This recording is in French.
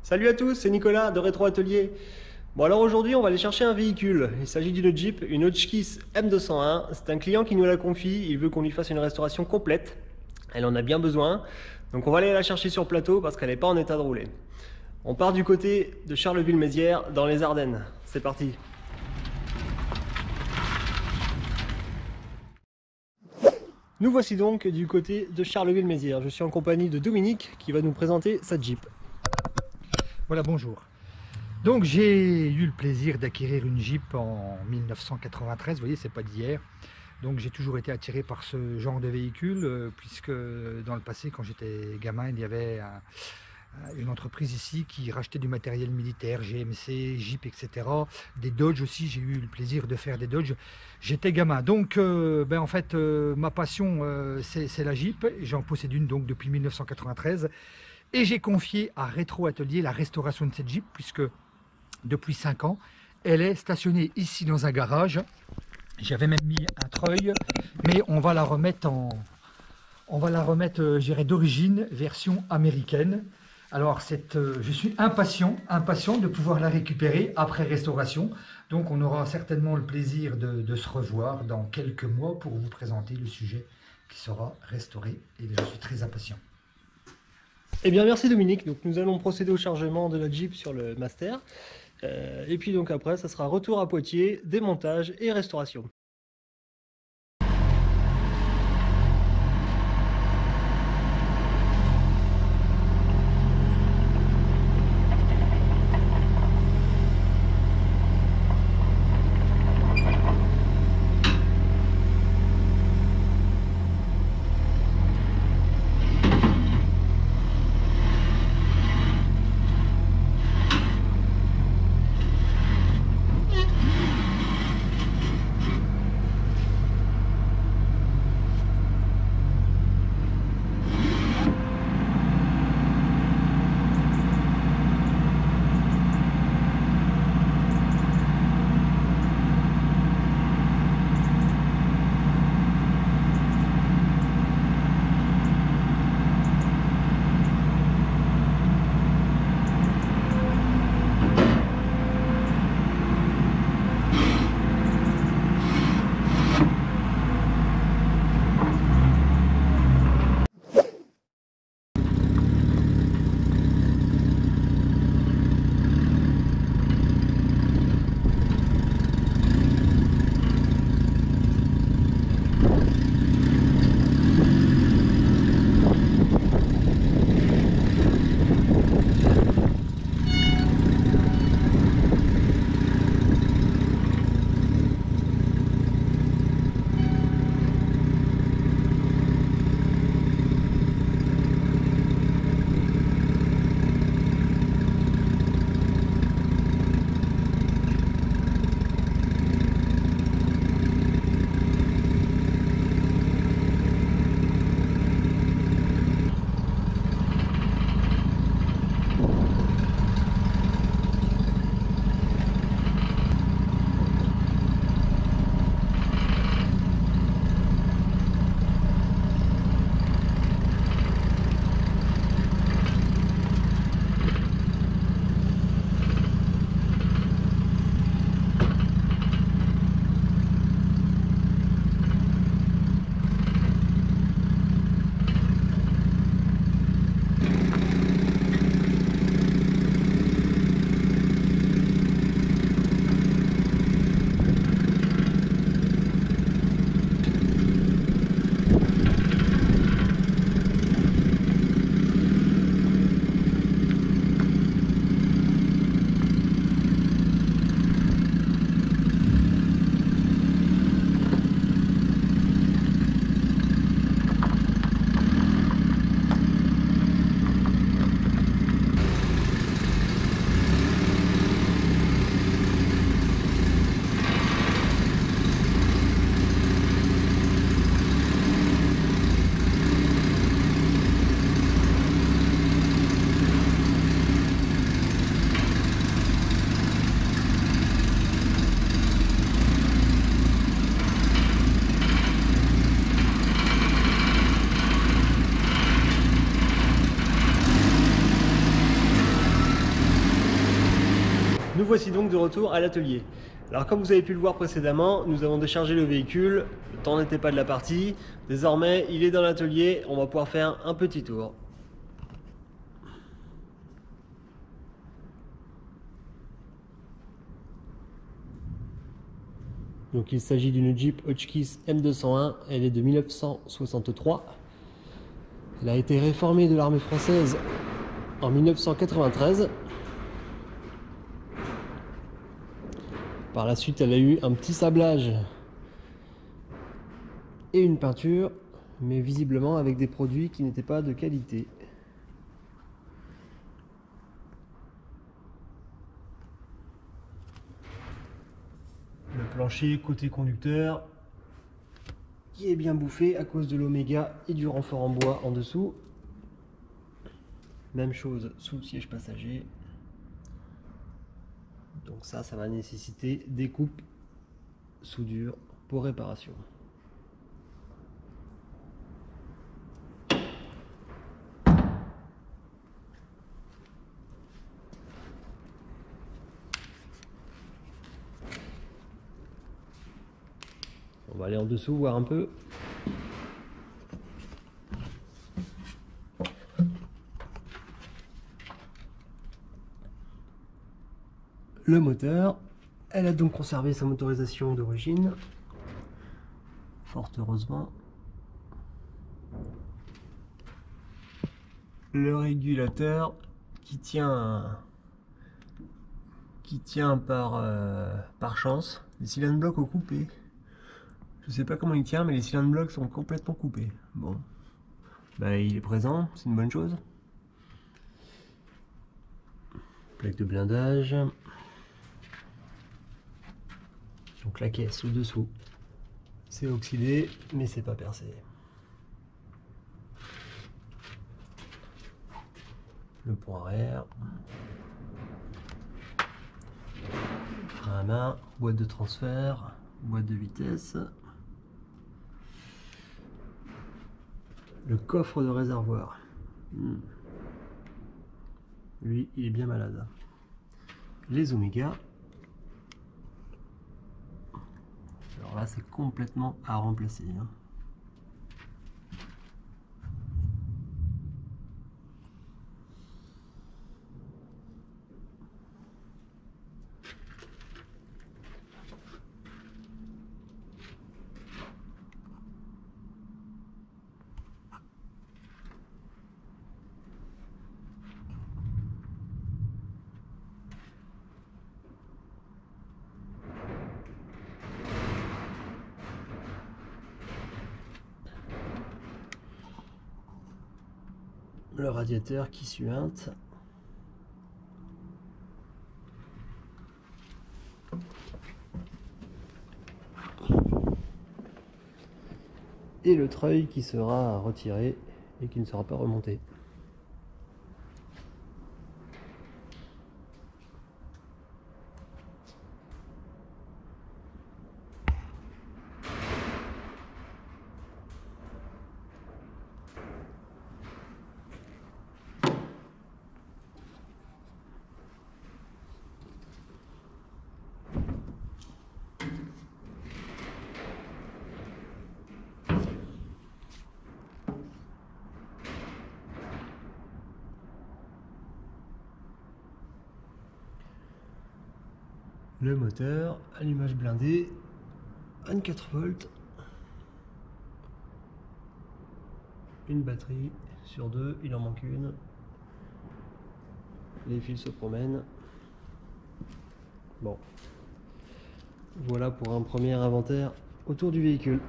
Salut à tous, c'est Nicolas de Rétro Atelier. Bon alors aujourd'hui on va aller chercher un véhicule. Il s'agit d'une Jeep, une Hotchkiss M201. C'est un client qui nous la confie, il veut qu'on lui fasse une restauration complète. Elle en a bien besoin. Donc on va aller la chercher sur plateau parce qu'elle n'est pas en état de rouler. On part du côté de Charleville-Mézières dans les Ardennes. C'est parti. Nous voici donc du côté de Charleville-Mézières. Je suis en compagnie de Dominique qui va nous présenter sa Jeep. Voilà, bonjour. Donc j'ai eu le plaisir d'acquérir une Jeep en 1993, vous voyez, c'est pas d'hier. Donc j'ai toujours été attiré par ce genre de véhicule, puisque dans le passé, quand j'étais gamin, il y avait une entreprise ici qui rachetait du matériel militaire, GMC, Jeep, etc. Des Dodge aussi, j'ai eu le plaisir de faire des Dodge. J'étais gamin, donc en fait, ma passion, c'est la Jeep. J'en possède une donc depuis 1993. Et j'ai confié à Rétro Atelier la restauration de cette Jeep, puisque depuis 5 ans, elle est stationnée ici dans un garage. J'avais même mis un treuil, mais on va la remettre je dirais, d'origine, version américaine. Alors, je suis impatient de pouvoir la récupérer après restauration. Donc, on aura certainement le plaisir de se revoir dans quelques mois pour vous présenter le sujet qui sera restauré. Et je suis très impatient. Eh bien merci Dominique, donc nous allons procéder au chargement de la Jeep sur le Master. Et puis donc après, ça sera retour à Poitiers, démontage et restauration. Nous voici donc de retour à l'atelier. Alors comme vous avez pu le voir précédemment, nous avons déchargé le véhicule, le temps n'était pas de la partie. Désormais, il est dans l'atelier, on va pouvoir faire un petit tour. Donc il s'agit d'une Jeep Hotchkiss M201, elle est de 1963. Elle a été réformée de l'armée française en 1993. Par la suite, elle a eu un petit sablage et une peinture, mais visiblement avec des produits qui n'étaient pas de qualité. Le plancher côté conducteur qui est bien bouffé à cause de l'oméga et du renfort en bois en dessous. Même chose sous le siège passager. Donc ça va nécessiter découpe, soudure pour réparation. On va aller en dessous voir un peu. Le moteur, elle a donc conservé sa motorisation d'origine, fort heureusement. Le régulateur qui tient par chance. Les cylindres blocs ont coupé. Je sais pas comment il tient, mais les cylindres blocs sont complètement coupés. Bon, bah, il est présent, c'est une bonne chose. Plaque de blindage. Donc la caisse, le dessous, c'est oxydé, mais c'est pas percé. Le pont arrière. Frein à main, boîte de transfert, boîte de vitesse. Le coffre de réservoir. Lui, il est bien malade. Les oméga. Alors là, c'est complètement à remplacer. Le radiateur qui suinte. Et le treuil qui sera retiré et qui ne sera pas remonté. Le moteur, allumage blindé, 24 volts, une batterie sur deux, il en manque une, les fils se promènent. Bon, voilà pour un premier inventaire autour du véhicule.